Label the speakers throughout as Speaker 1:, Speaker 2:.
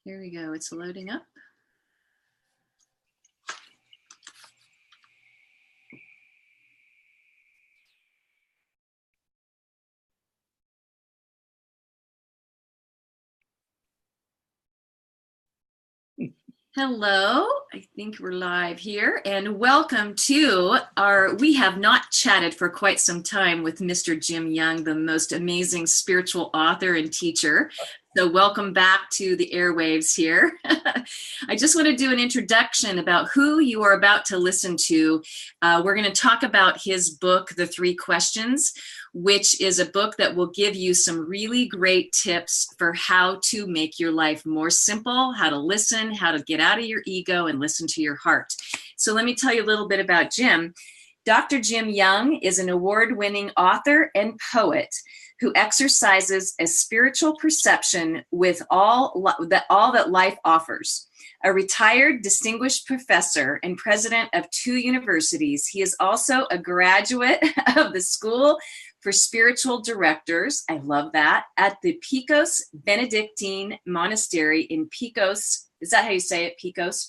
Speaker 1: Here we go. It's loading up. Hello, I think we're live here, and welcome to we have not chatted for quite some time with Mr. Jim Young, the most amazing spiritual author and teacher. So welcome back to the airwaves here. I just want to do an introduction about who you are about to listen to. We're going to talk about his book, The Three Questions, which is a book that will give you some really great tips for how to make your life more simple, how to listen, how to get out of your ego and listen to your heart. So let me tell you a little bit about Jim. Dr. Jim Young is an award-winning author and poet who exercises a spiritual perception with all that life offers. A retired distinguished professor and president of 2 universities, he is also a graduate of the School for Spiritual Directors, I love that, at the Pecos Benedictine Monastery in Pecos, is that how you say it? Pecos,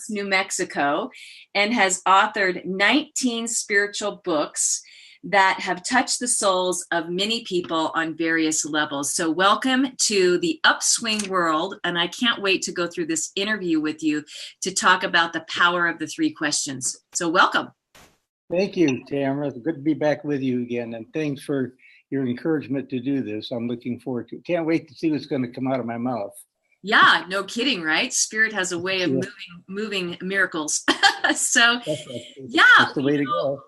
Speaker 1: New Mexico, and has authored 19 spiritual books that have touched the souls of many people on various levels. So welcome to the Upswing World, and I can't wait to go through this interview with you to talk about the power of the 3 questions. So welcome.
Speaker 2: Thank you, Tamra. It's good to be back with you again, and thanks for your encouragement to do this. I'm looking forward to it. Can't wait to see what's going to come out of my mouth.
Speaker 1: Yeah, no kidding, right? Spirit has a way of moving miracles. So,
Speaker 2: That's the way to go.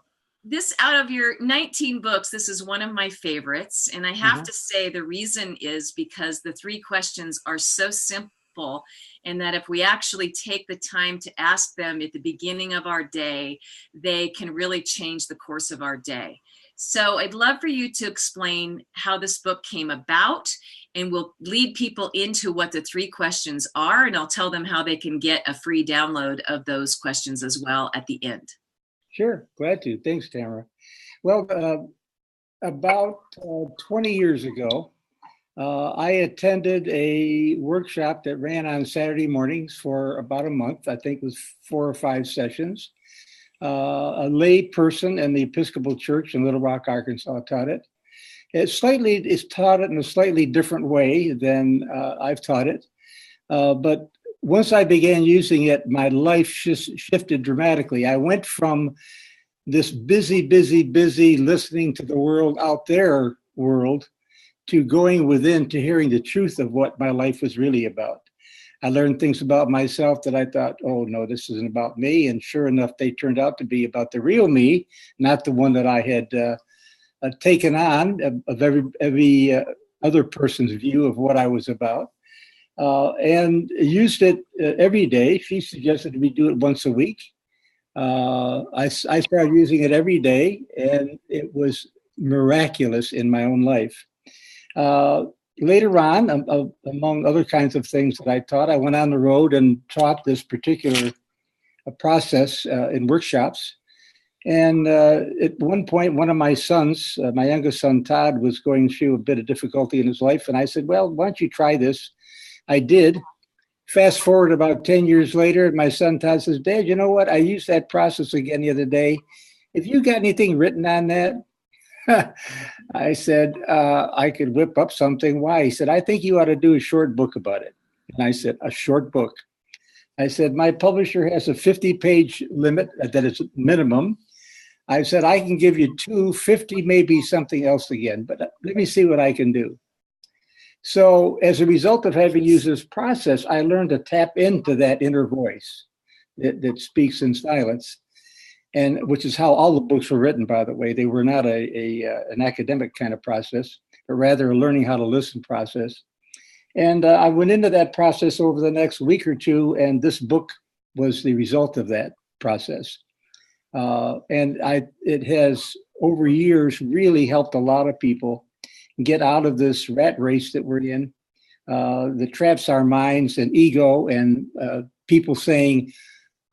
Speaker 1: This, out of your 19 books, this is one of my favorites. And I have to say the reason is because the 3 questions are so simple, and that if we actually take the time to ask them at the beginning of our day, they can really change the course of our day. So I'd love for you to explain how this book came about, and we'll lead people into what the 3 questions are, and I'll tell them how they can get a free download of those questions as well at the end.
Speaker 2: Sure, glad to. Thanks, Tamara. Well, about 20 years ago, I attended a workshop that ran on Saturday mornings for about a month. I think it was 4 or 5 sessions. A lay person in the Episcopal Church in Little Rock, Arkansas taught it. It's taught it in a slightly different way than I've taught it. But once I began using it, my life shifted dramatically. I went from this busy listening to the world out there world to going within to hearing the truth of what my life was really about. I learned things about myself that I thought, oh no, this isn't about me. And sure enough, they turned out to be about the real me, not the one that I had taken on of every other person's view of what I was about. And used it every day. She suggested we do it once a week. I started using it every day, and it was miraculous in my own life. Later on, among other kinds of things that I taught, I went on the road and taught this particular process in workshops. And at one point, one of my sons, my youngest son, Todd, was going through a bit of difficulty in his life. And I said, well, why don't you try this? I did. Fast forward about 10 years later, my son Todd says, Dad, you know what? I used that process again the other day. Have you got anything written on that? I said, I could whip up something. Why? He said, I think you ought to do a short book about it. And I said, a short book. I said, my publisher has a 50-page limit that is minimum. I said, I can give you 250, maybe something else again, but let me see what I can do. So as a result of having used this process, I learned to tap into that inner voice that speaks in silence, and which is how all the books were written, by the way. They were not an academic kind of process, but rather a learning how to listen process. And I went into that process over the next week or 2, and this book was the result of that process. And it has, over years, really helped a lot of people get out of this rat race that we're in, that traps our minds and ego, and people saying,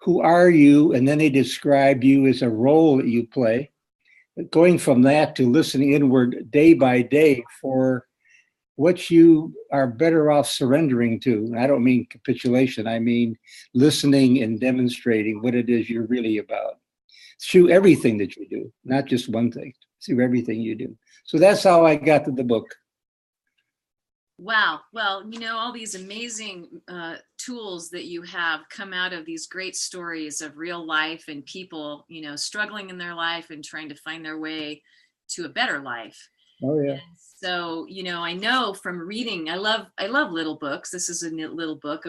Speaker 2: who are you? And then they describe you as a role that you play. Going from that to listening inward day by day for what you are better off surrendering to. And I don't mean capitulation. I mean listening and demonstrating what it is you're really about through everything that you do, not just one thing, through everything you do. So that's how I got to the book.
Speaker 1: Wow. Well, all these amazing tools that you have come out of these great stories of real life and people, struggling in their life and trying to find their way to a better life.
Speaker 2: Oh, yeah.
Speaker 1: And so, I know from reading, I love little books. This is a little book,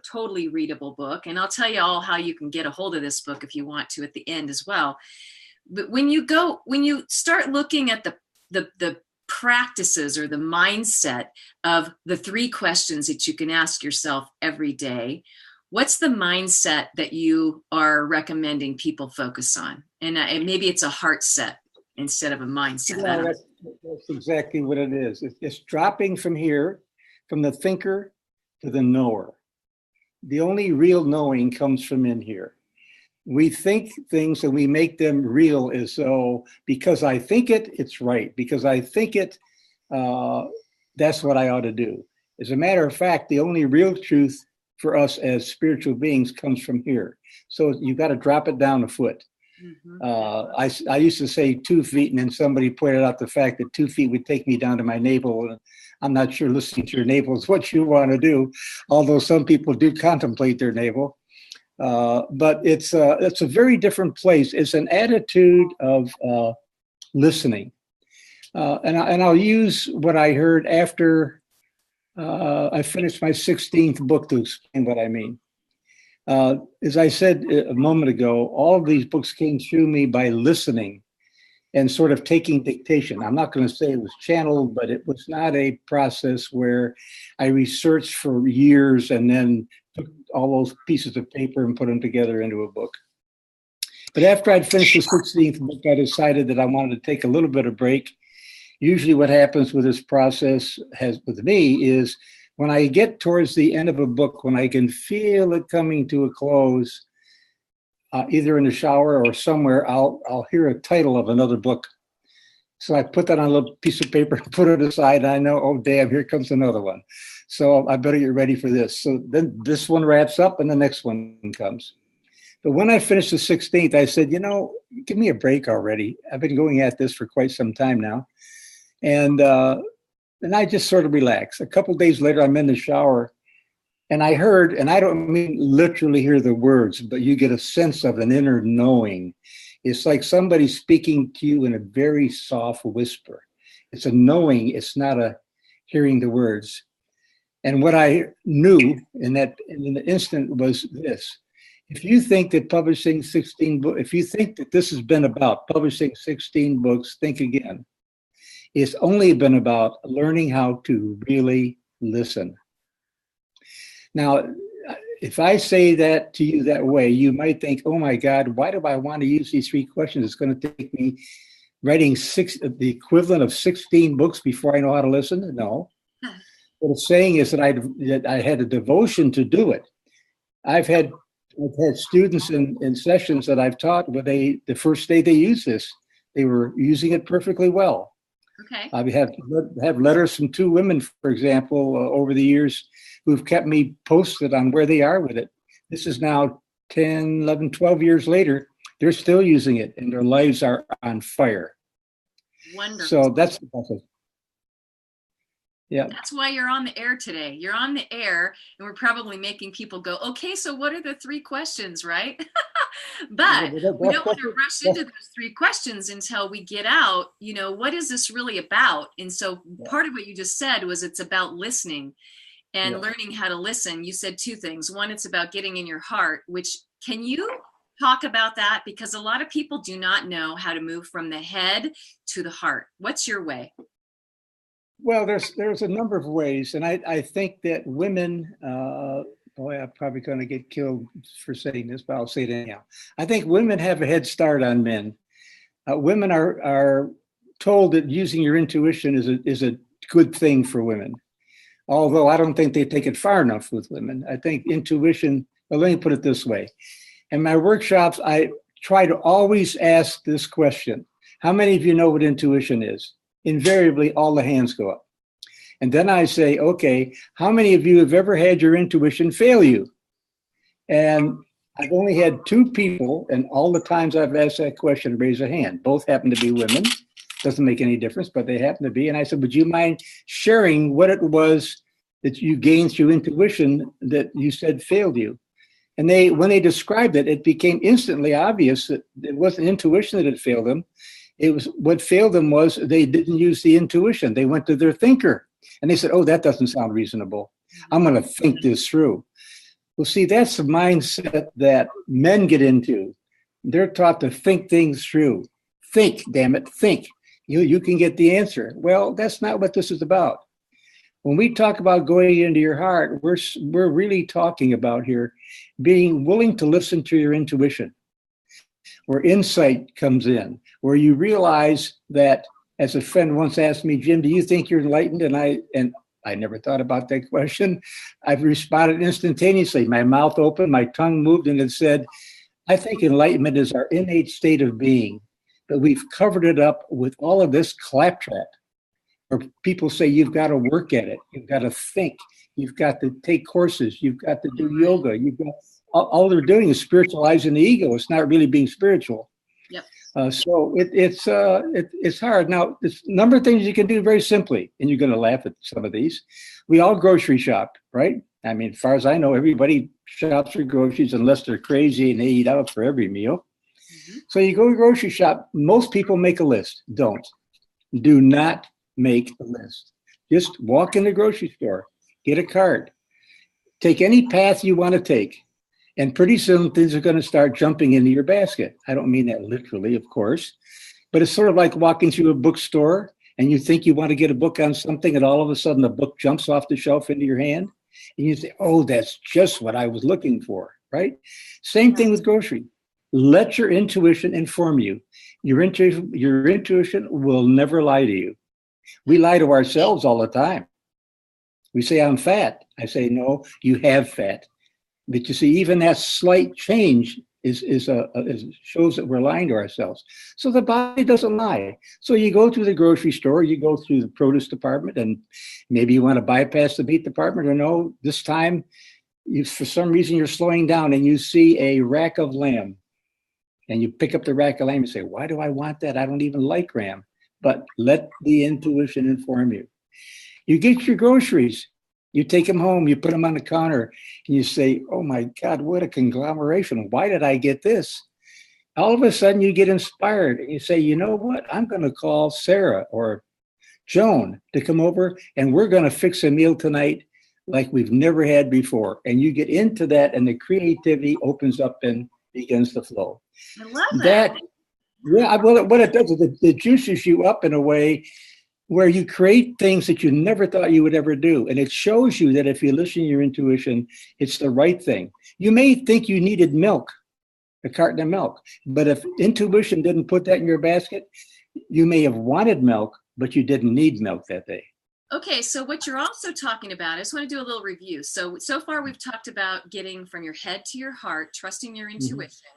Speaker 1: totally readable book. And I'll tell you all how you can get a hold of this book if you want to at the end as well. But when you start looking at the practices or the mindset of the 3 questions that you can ask yourself every day, what's the mindset that you are recommending people focus on? And maybe it's a heart set instead of a mindset.
Speaker 2: No, that's exactly what it is. It's dropping from here, from the thinker to the knower. The only real knowing comes from in here. We think things and we make them real as though, because I think it, it's right. Because I think it, that's what I ought to do. As a matter of fact, the only real truth for us as spiritual beings comes from here. So you've got to drop it down a foot. Mm-hmm. I used to say 2 feet, and then somebody pointed out the fact that 2 feet would take me down to my navel. And I'm not sure listening to your navel is what you want to do, although some people do contemplate their navel. But it's a very different place. It's an attitude of listening. And I'll use what I heard after I finished my 16th book to explain what I mean. As I said a moment ago, all of these books came through me by listening and sort of taking dictation. I'm not going to say it was channeled, but it was not a process where I researched for years and then took all those pieces of paper and put them together into a book. But after I'd finished the 16th book, I decided that I wanted to take a little bit of break. Usually what happens with this process with me is when I get towards the end of a book, when I can feel it coming to a close, either in the shower or somewhere, I'll hear a title of another book. So I put that on a little piece of paper, put it aside, and I know, oh, damn, here comes another one. So I better get ready for this. So then this one wraps up and the next one comes. But when I finished the 16th, I said, give me a break already. I've been going at this for quite some time now. And I just sort of relaxed. A couple of days later, I'm in the shower and I heard, and I don't mean literally hear the words, but you get a sense of an inner knowing. It's like somebody speaking to you in a very soft whisper. It's a knowing, it's not a hearing the words. And what I knew in the instant was this. If you think that publishing 16 books, if you think that this has been about publishing 16 books, think again. It's only been about learning how to really listen. Now, if I say that to you that way, you might think, oh my God, why do I want to use these 3 questions? It's going to take me writing the equivalent of 16 books before I know how to listen. No. What it's saying is that I had a devotion to do it. I've had students in sessions that I've taught where the first day they used this, they were using it perfectly well.
Speaker 1: Okay.
Speaker 2: I have letters from 2 women, for example, over the years who've kept me posted on where they are with it. This is now 10, 11, 12 years later. They're still using it and their lives are on fire.
Speaker 1: Wonderful.
Speaker 2: So that's the process. Yeah.
Speaker 1: That's why you're on the air today. You're on the air and we're probably making people go, okay, so what are the 3 questions, right? But we don't want to rush into those 3 questions until we get out, what is this really about? And so part of what you just said was it's about listening and learning how to listen. You said 2 things. One, it's about getting in your heart, which can you talk about that? Because a lot of people do not know how to move from the head to the heart. What's your way?
Speaker 2: Well, there's a number of ways, and I think that women, boy, I'm probably going to get killed for saying this, but I'll say it anyhow. I think women have a head start on men. Women are told that using your intuition is a good thing for women, although I don't think they take it far enough with women. I think intuition, well, let me put it this way. In my workshops, I try to always ask this question. How many of you know what intuition is? Invariably, all the hands go up. And then I say, okay, how many of you have ever had your intuition fail you? And I've only had 2 people, and all the times I've asked that question, raise a hand. Both happen to be women. Doesn't make any difference, but they happen to be. And I said, would you mind sharing what it was that you gained through intuition that you said failed you? And when they described it, it became instantly obvious that it wasn't intuition that had failed them. It was what failed them was they didn't use the intuition. They went to their thinker, and they said, oh, that doesn't sound reasonable. I'm going to think this through. Well, see, that's the mindset that men get into. They're taught to think things through. Think, damn it, think. You can get the answer. Well, that's not what this is about. When we talk about going into your heart, we're really talking about here being willing to listen to your intuition, where insight comes in, where you realize that, as a friend once asked me, Jim, do you think you're enlightened? And I never thought about that question. I've responded instantaneously. My mouth opened, my tongue moved, and it said, I think enlightenment is our innate state of being, but we've covered it up with all of this claptrap. Or people say you've got to work at it, you've got to think, you've got to take courses, you've got to do yoga, you've got all they're doing is spiritualizing the ego. It's not really being spiritual.
Speaker 1: Yep.
Speaker 2: So it's hard. Now, there's a number of things you can do very simply, and you're going to laugh at some of these. We all grocery shop, right? I mean, as far as I know, everybody shops for groceries unless they're crazy and they eat out for every meal. Mm-hmm. So you go to grocery shop. Most people make a list. Do not make a list. Just walk in the grocery store, get a cart, take any path you want to take. And pretty soon things are going to start jumping into your basket. I don't mean that literally, of course, but it's sort of like walking through a bookstore and you think you want to get a book on something and all of a sudden the book jumps off the shelf into your hand and you say, oh, that's just what I was looking for, right? Same thing with grocery. Let your intuition inform you. Your intuition will never lie to you. We lie to ourselves all the time. We say, I'm fat. I say, no, you have fat. But you see, even that slight change shows that we're lying to ourselves. So the body doesn't lie. So you go to the grocery store, you go through the produce department, and maybe you want to bypass the meat department, or no, this time, for some reason, you're slowing down and you see a rack of lamb. And you pick up the rack of lamb and say, why do I want that? I don't even like lamb. But let the intuition inform you. You get your groceries. You take them home, you put them on the counter, and you say, oh my God, what a conglomeration. Why did I get this? All of a sudden you get inspired and you say, you know what? I'm going to call Sarah or Joan to come over and we're going to fix a meal tonight like we've never had before. And you get into that and the creativity opens up and begins to flow.
Speaker 1: I love that.
Speaker 2: Yeah, well, what it does is it juices you up in a way where you create things that you never thought you would ever do. And it shows you that if you listen to your intuition, it's the right thing. You may think you needed milk, a carton of milk, but if intuition didn't put that in your basket, you may have wanted milk, but you didn't need milk that day.
Speaker 1: Okay, so what you're also talking about, I just want to do a little review. So far we've talked about getting from your head to your heart, trusting your intuition.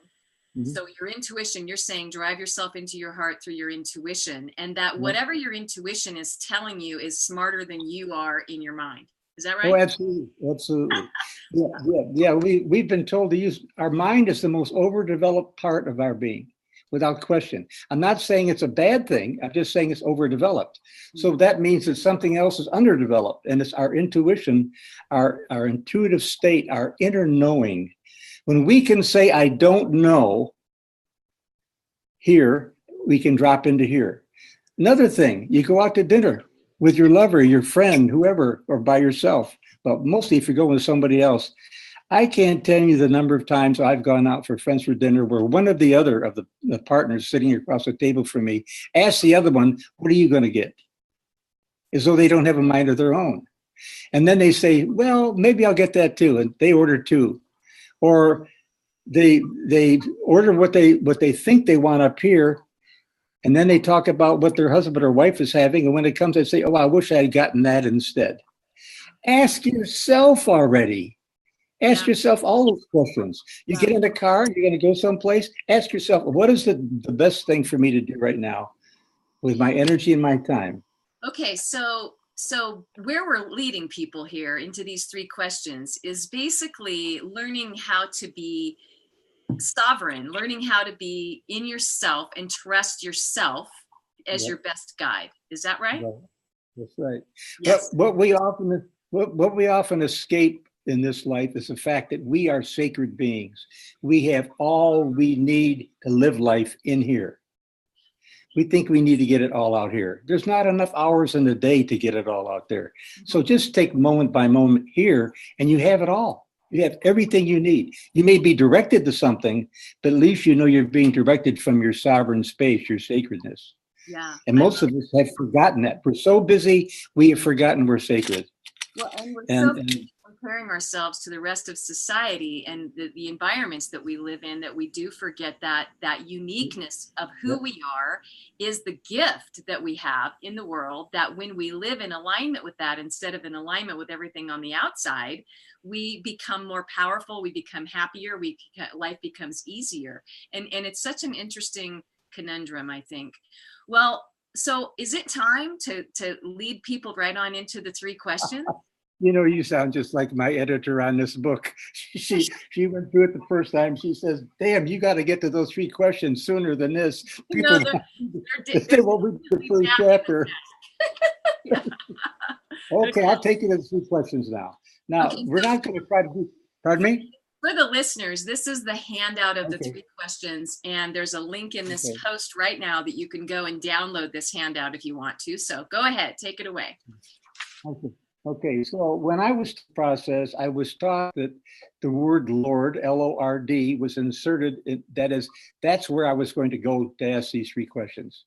Speaker 1: Mm-hmm. So your intuition, you're saying drive yourself into your heart through your intuition, and that whatever your intuition is telling you is smarter than you are in your mind. Is that right?
Speaker 2: Oh, absolutely. Absolutely. Yeah. We've been told to use our mind is the most overdeveloped part of our being, without question. I'm not saying it's a bad thing. I'm just saying it's overdeveloped. So that means that something else is underdeveloped, and it's our intuition, our intuitive state, our inner knowing. When we can say, I don't know, here, we can drop into here. Another thing, you go out to dinner with your lover, your friend, whoever, or by yourself, but mostly if you're going with somebody else. I can't tell you the number of times I've gone out for friends for dinner where one of the other of the partners sitting across the table from me asks the other one, what are you going to get? As though they don't have a mind of their own. And then they say, well, maybe I'll get that too. And they order two. Or they order what they think they want up here, and then they talk about what their husband or wife is having, and when it comes, they say, oh, I wish I had gotten that instead. Ask yourself already. Ask yourself all those questions. You get in the car, you're going to go someplace, ask yourself, what is the best thing for me to do right now with my energy and my time?
Speaker 1: Okay, so So where we're leading people here into these three questions is basically learning how to be sovereign, learning how to be in yourself and trust yourself as
Speaker 2: Yeah,
Speaker 1: your best guide. Is that right?
Speaker 2: right. That's right. But
Speaker 1: Yes.
Speaker 2: what we often escape in this life is the fact that we are sacred beings. We have all we need to live life in here. We think we need to get it all out here. There's not enough hours in the day to get it all out there. So just take moment by moment here, and you have it all. You have everything you need. You may be directed to something, but at least you know you're being directed from your sovereign space, your sacredness.
Speaker 1: Yeah.
Speaker 2: And most of us have forgotten that. We're so busy, we have forgotten we're sacred.
Speaker 1: Well, and we're so
Speaker 2: And
Speaker 1: comparing ourselves to the rest of society and the environments that we live in that we do forget that uniqueness of who we are is the gift that we have in the world, that when we live in alignment with that instead of in alignment with everything on the outside, we become more powerful, we become happier, life becomes easier. And it's such an interesting conundrum, I think. Well, so is it time to lead people right on into the three questions?
Speaker 2: you sound just like my editor on this book. She went through it the first time. She says, "Damn, you got to get to those three questions sooner than this."
Speaker 1: No,
Speaker 2: People say, "Well, we did the first chapter." Okay, I'll take you to the three questions now. Now,
Speaker 1: Okay,
Speaker 2: we're
Speaker 1: so
Speaker 2: not going to try to do. Pardon me.
Speaker 1: for the listeners, this is the handout of the
Speaker 2: Okay.
Speaker 1: three questions, and there's a link in this
Speaker 2: Okay.
Speaker 1: post right now that you can go and download this handout if you want to. So go ahead, take it away.
Speaker 2: Okay. Okay. So when I was processed, I was taught that the word Lord, Lord, was inserted. That's where I was going to go to ask these three questions.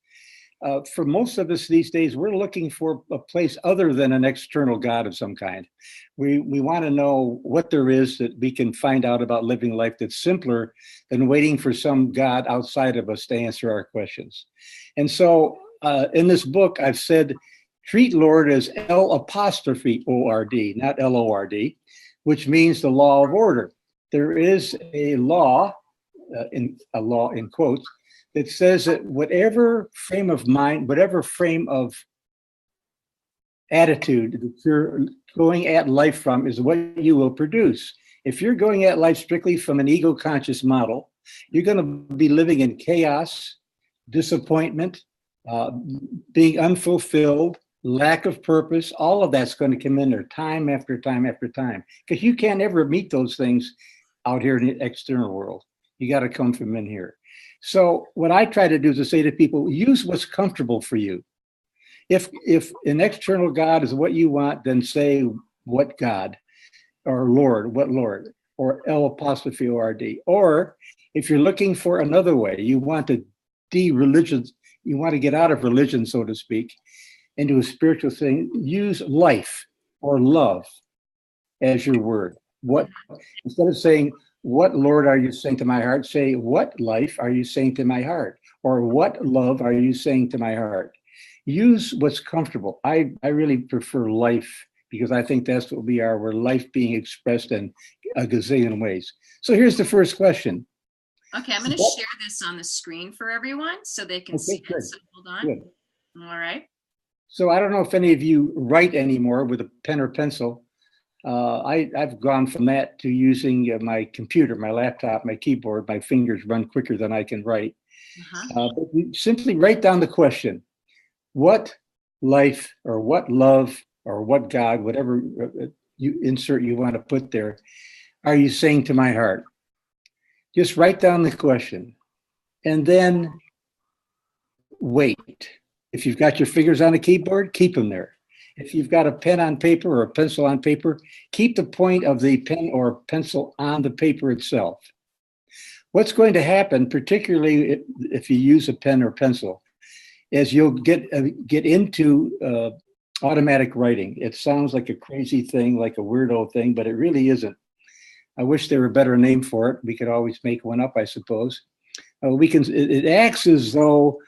Speaker 2: For most of us these days, we're looking for a place other than an external God of some kind. We want to know what there is that we can find out about living life that's simpler than waiting for some God outside of us to answer our questions. And so in this book, I've said, treat Lord as L'Ord, not Lord, which means the law of order. There is a law, a law in quotes, that says that whatever frame of mind, whatever frame of attitude that you're going at life from is what you will produce. If you're going at life strictly from an ego conscious model, you're going to be living in chaos, disappointment, being unfulfilled, lack of purpose. All of that's going to come in there time after time after time, because you can't ever meet those things out here in the external world. You got to come from in here. So what I try to do is to say to people, use what's comfortable for you. If an external God is what you want, then say what God, or Lord, what Lord, or L'Ord. Or if you're looking for another way, you want to de-religion, you want to get out of religion, so to speak, into a spiritual thing, use life or love as your word. What, instead of saying, what Lord are you saying to my heart? Say, what life are you saying to my heart? Or what love are you saying to my heart? Use what's comfortable. I really prefer life, because I think that's what we are. We're life being expressed in a gazillion ways. So here's the first question.
Speaker 1: Okay, I'm going to share this on the screen for everyone so they can see
Speaker 2: good.
Speaker 1: it. So hold on.
Speaker 2: Good.
Speaker 1: All right.
Speaker 2: So I don't know if any of you write anymore with a pen or pencil. I've gone from that to using my computer, my laptop, my keyboard. My fingers run quicker than I can write. But you simply write down the question: what life or what love or what God, whatever you want to put there, are you saying to my heart? Just write down the question and then wait. If you've got your fingers on a keyboard, keep them there. If you've got a pen on paper or a pencil on paper, keep the point of the pen or pencil on the paper itself. What's going to happen, particularly if you use a pen or pencil, is you'll get into automatic writing. It sounds like a crazy thing, like a weirdo thing, but it really isn't. I wish there were a better name for it. We could always make one up, I suppose. It acts as though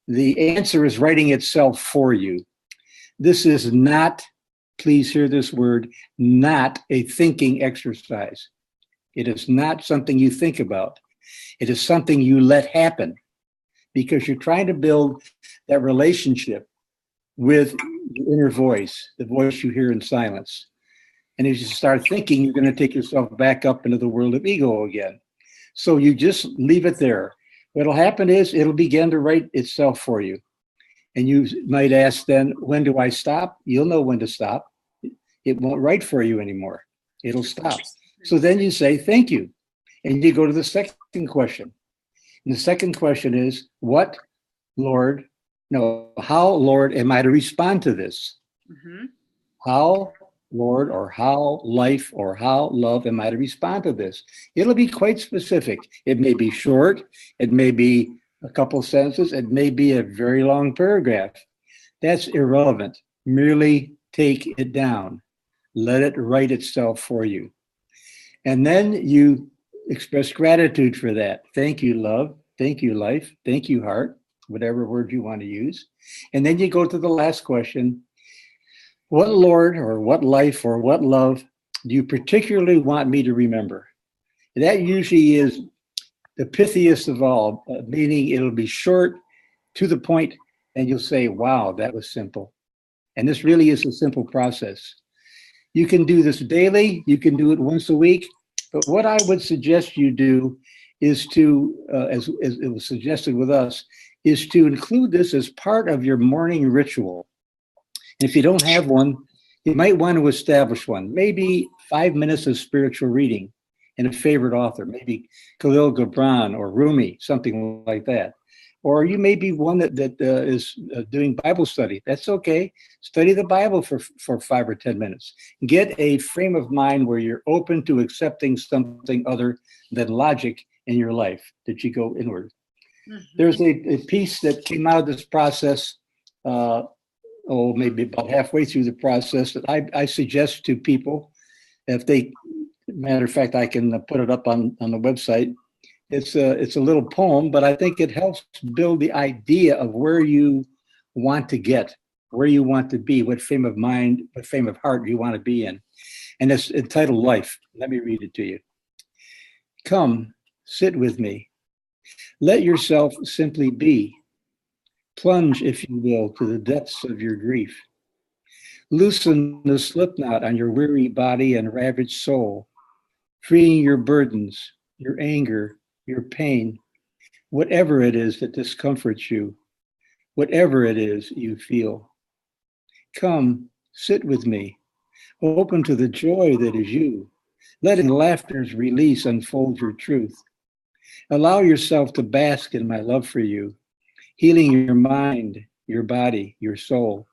Speaker 2: the answer is writing itself for you. This is not, please hear this word, not a thinking exercise. It is not something you think about. It is something you let happen, because you're trying to build that relationship with your inner voice, the voice you hear in silence. And as you start thinking, you're going to take yourself back up into the world of ego again. So you just leave it there. What'll happen is it'll begin to write itself for you. And you might ask then, when do I stop? You'll know when to stop. It won't write for you anymore. It'll stop. So then you say, thank you. And you go to the second question. And the second question is, what, Lord, no, how, Lord, am I to respond to this?
Speaker 1: Mm-hmm.
Speaker 2: How, Lord, or how, life, or how, love, am I to respond to this? It'll be quite specific. It may be short. It may be a couple sentences. It may be a very long paragraph. That's irrelevant. Merely take it down. Let it write itself for you. And then you express gratitude for that. Thank you, love. Thank you, life. Thank you, heart, whatever word you want to use. And then you go to the last question. What Lord or what life or what love do you particularly want me to remember? That usually is the pithiest of all, meaning it'll be short, to the point, and you'll say, wow, that was simple. And this really is a simple process. You can do this daily. You can do it once a week. But what I would suggest you do is to, as it was suggested with us, is to include this as part of your morning ritual. And if you don't have one, you might want to establish one. Maybe 5 minutes of spiritual reading and a favorite author, maybe Khalil Gibran or Rumi, something like that. Or you may be one that is doing Bible study. That's okay. Study the Bible for 5 or 10 minutes. Get a frame of mind where you're open to accepting something other than logic in your life, that you go inward. Mm-hmm. There's a piece that came out of this process, maybe about halfway through the process, that I suggest to people, if they, matter of fact, I can put it up on the website. It's a little poem, but I think it helps build the idea of where you want to get, where you want to be, what frame of mind, what frame of heart you want to be in. And it's entitled Life. Let me read it to you. Come, sit with me. Let yourself simply be. Plunge, if you will, to the depths of your grief. Loosen the slipknot on your weary body and ravaged soul, freeing your burdens, your anger, your pain, whatever it is that discomforts you, whatever it is you feel. Come, sit with me, open to the joy that is you, letting laughter's release unfold your truth. Allow yourself to bask in my love for you, healing your mind, your body, your soul.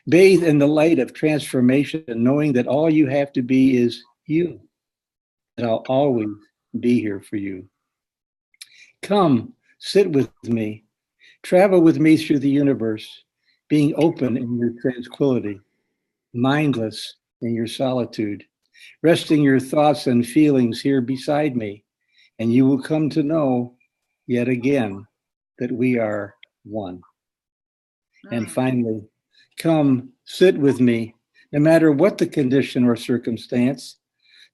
Speaker 2: Bathe in the light of transformation, knowing that all you have to be is you, and I'll always be here for you. Come, sit with me. Travel with me through the universe, being open in your tranquility, mindless in your solitude, resting your thoughts and feelings here beside me, and you will come to know, yet again, that we are one. And finally, come, sit with me, no matter what the condition or circumstance,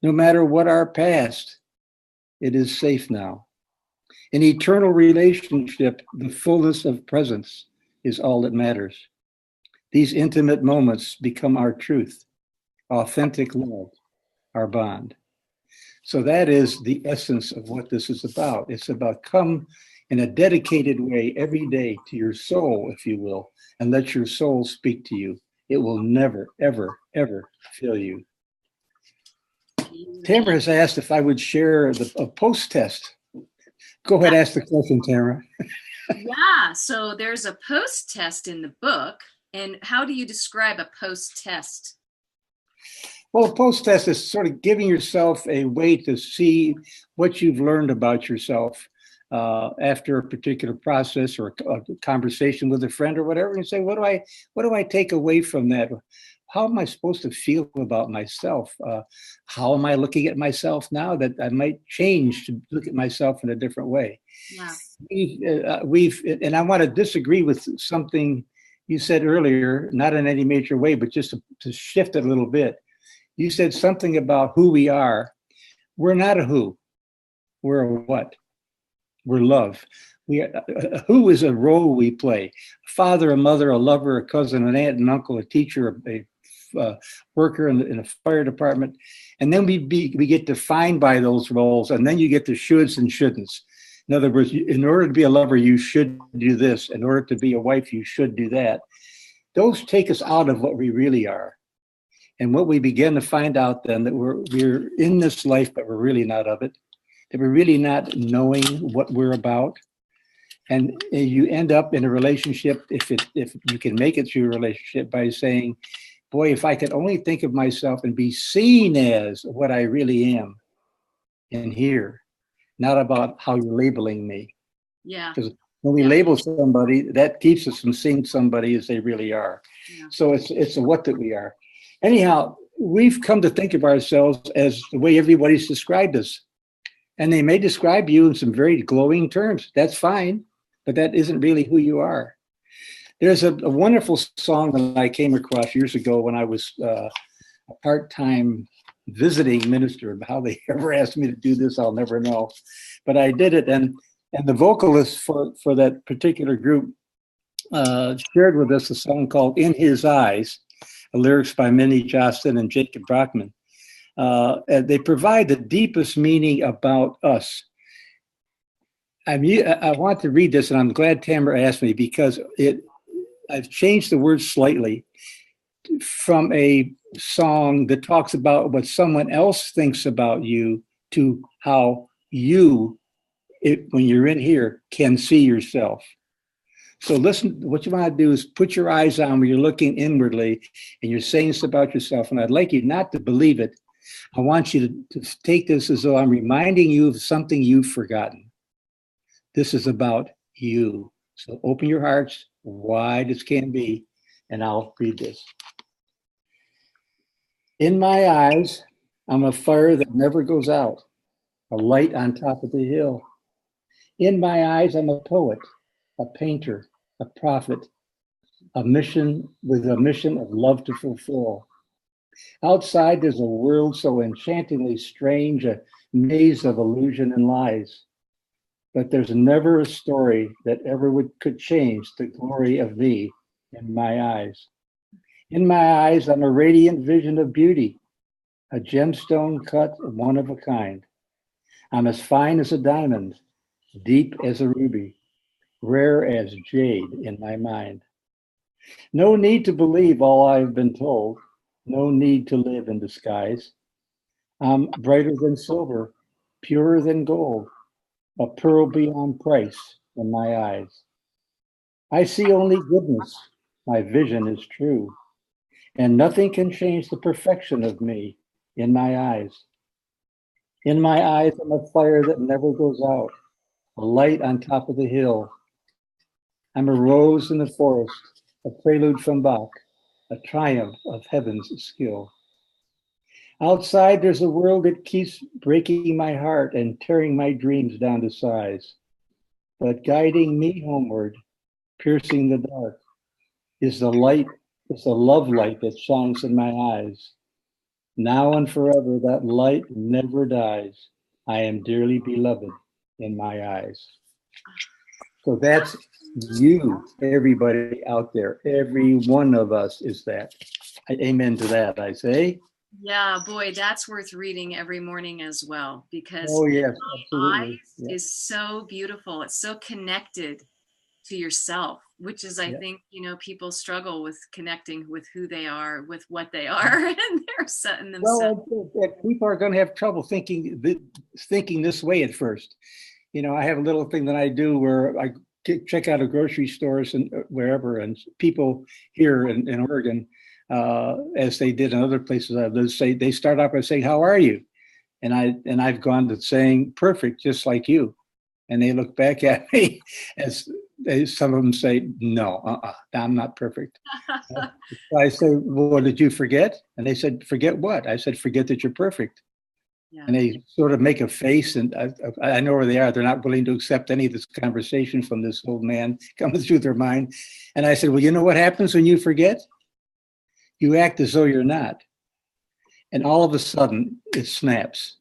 Speaker 2: no matter what our past, it is safe now. In eternal relationship, the fullness of presence is all that matters. These intimate moments become our truth, authentic love, our bond. So that is the essence of what this is about. It's about come in a dedicated way every day to your soul, if you will, and let your soul speak to you. It will never, ever, ever fail you. Tamra has asked if I would share a post test. Go ahead, ask the question, Tamra.
Speaker 1: Yeah, so there's a post test in the book. And how do you describe a post test?
Speaker 2: Well, a post test is sort of giving yourself a way to see what you've learned about yourself after a particular process or a conversation with a friend or whatever, and say, what do I take away from that? How am I supposed to feel about myself? How am I looking at myself now that I might change to look at myself in a different way? Yeah. And I want to disagree with something you said earlier, not in any major way, but just to shift it a little bit. You said something about who we are. We're not a who, we're a what. We're love. Who is a role we play? A father, a mother, a lover, a cousin, an aunt, an uncle, a teacher, a worker in a fire department. And then we get defined by those roles. And then you get the shoulds and shouldn'ts. In other words, in order to be a lover, you should do this. In order to be a wife, you should do that. Those take us out of what we really are. And what we begin to find out then that we're in this life, but we're really not of it, that we're really not knowing what we're about. And you end up in a relationship, if you can make it through a relationship, by saying, boy, if I could only think of myself and be seen as what I really am in here, not about how you're labeling me.
Speaker 1: Yeah.
Speaker 2: Because when we label somebody, that keeps us from seeing somebody as they really are. Yeah. So it's a what that we are. Anyhow, we've come to think of ourselves as the way everybody's described us. And they may describe you in some very glowing terms. That's fine, but that isn't really who you are. There's a wonderful song that I came across years ago when I was a part-time visiting minister. How they ever asked me to do this, I'll never know. But I did it, and the vocalist for that particular group shared with us a song called "In His Eyes," lyrics by Minnie Johnston and Jacob Brockman. And they provide the deepest meaning about us. I want to read this, and I'm glad Tamra asked me, because I've changed the words slightly from a song that talks about what someone else thinks about you to how you, when you're in here, can see yourself. So listen, what you want to do is put your eyes on where you're looking inwardly and you're saying this about yourself. And I'd like you not to believe it. I want you to take this as though I'm reminding you of something you've forgotten. This is about you. So open your hearts wide as can be, and I'll read this. In my eyes, I'm a fire that never goes out, a light on top of the hill. In my eyes, I'm a poet, a painter, a prophet, a mission with a mission of love to fulfill. Outside, there's a world so enchantingly strange, a maze of illusion and lies. But there's never a story that ever could change the glory of thee in my eyes. In my eyes, I'm a radiant vision of beauty, a gemstone cut one of a kind. I'm as fine as a diamond, deep as a ruby, rare as jade in my mind. No need to believe all I've been told, no need to live in disguise. I'm brighter than silver, purer than gold, a pearl beyond price in my eyes. I see only goodness, my vision is true, and nothing can change the perfection of me in my eyes. In my eyes, I'm a fire that never goes out, a light on top of the hill. I'm a rose in the forest, a prelude from Bach, a triumph of heaven's skill. Outside, there's a world that keeps breaking my heart and tearing my dreams down to size. But guiding me homeward, piercing the dark, is the light, is the love light that shines in my eyes. Now and forever, that light never dies. I am dearly beloved in my eyes. So that's you, everybody out there. Every one of us is that. Amen to that, I say.
Speaker 1: Yeah, boy, that's worth reading every morning as well, because
Speaker 2: oh yes, absolutely.
Speaker 1: eyes is so beautiful. It's so connected to yourself, which is, I think, people struggle with connecting with who they are, with what they are, and they're setting themselves.
Speaker 2: Well, people are going to have trouble thinking this way at first. I have a little thing that I do where I check out of grocery stores and wherever, and people here in Oregon, as they did in other places I live, they start off by saying, "How are you?" And I've gone to saying, "Perfect, just like you." And they look back at me as some of them say, "No, I'm not perfect." I say, "Well, did you forget?" And they said, "Forget what?" I said, "Forget that you're perfect." Yeah. And they sort of make a face, and I know where they are. They're not willing to accept any of this conversation from this old man coming through their mind. And I said, "Well, you know what happens when you forget? You act as though you're not. And all of a sudden, it snaps.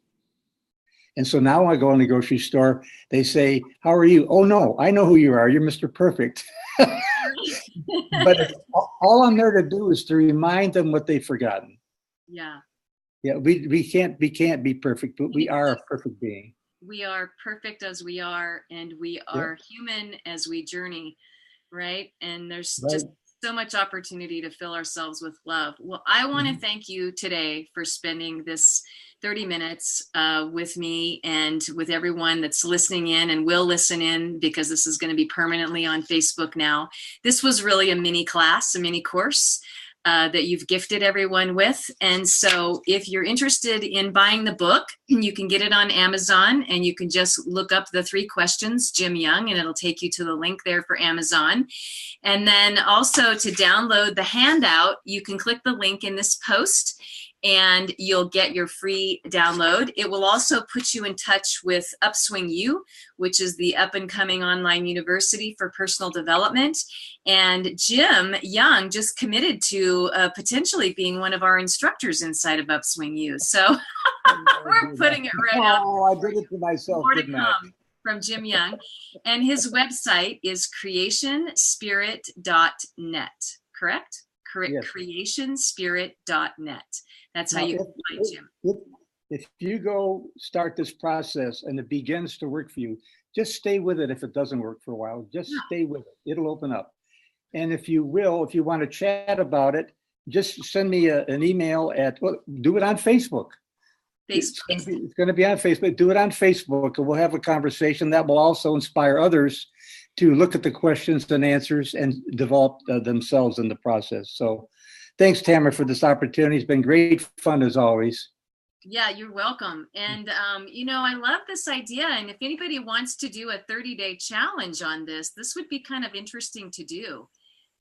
Speaker 2: And so now when I go in the grocery store, they say, "How are you?" "Oh no, I know who you are. You're Mr. Perfect." But all I'm there to do is to remind them what they've forgotten.
Speaker 1: Yeah.
Speaker 2: Yeah, we can't be perfect, but we are a perfect being.
Speaker 1: We are perfect as we are, and we are human as we journey, right? And there's
Speaker 2: Right.
Speaker 1: just so much opportunity to fill ourselves with love. Well, I want to thank you today for spending this 30 minutes with me and with everyone that's listening in and will listen in, because this is going to be permanently on Facebook now. This was really a mini class, a mini course that you've gifted everyone with. And so if you're interested in buying the book, you can get it on Amazon, and you can just look up the 3 questions, Jim Young, and it'll take you to the link there for Amazon. And then also to download the handout, you can click the link in this post and you'll get your free download. It will also put you in touch with Upswing U, which is the up and coming online university for personal development. And Jim Young just committed to potentially being one of our instructors inside of Upswing U. So we're putting it right out.
Speaker 2: Oh, I did it to myself.
Speaker 1: More to come from Jim Young. And his website is creationspirit.net, correct?
Speaker 2: Yes.
Speaker 1: Creationspirit.net. That's how you can find Jim.
Speaker 2: If you go start this process and it begins to work for you, just stay with it. If it doesn't work for a while, just stay with it. It'll open up. And if you want to chat about it, just send me an email do it on Facebook. It's going to be on Facebook. Do it on Facebook, and we'll have a conversation that will also inspire others to look at the questions and answers and develop themselves in the process. So thanks, Tamra, for this opportunity. It's been great fun as always.
Speaker 1: Yeah, you're welcome. And, I love this idea. And if anybody wants to do a 30-day challenge on this, this would be kind of interesting to do.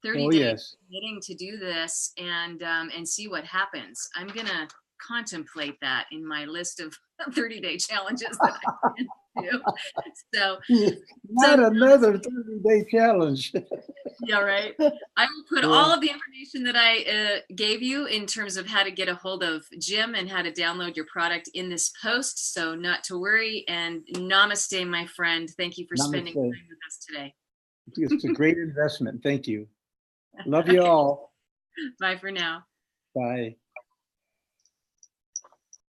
Speaker 1: 30 days committing to do this and see what happens. I'm going to contemplate that in my list of 30-day challenges that I can do. So
Speaker 2: not another 30-day challenge.
Speaker 1: Yeah, right. I will put all of the information that I gave you in terms of how to get a hold of Jim and how to download your product in this post. So not to worry. And namaste, my friend. Thank you for spending time with us today.
Speaker 2: It's a great investment. Thank you. Love you all.
Speaker 1: Bye for now.
Speaker 2: Bye.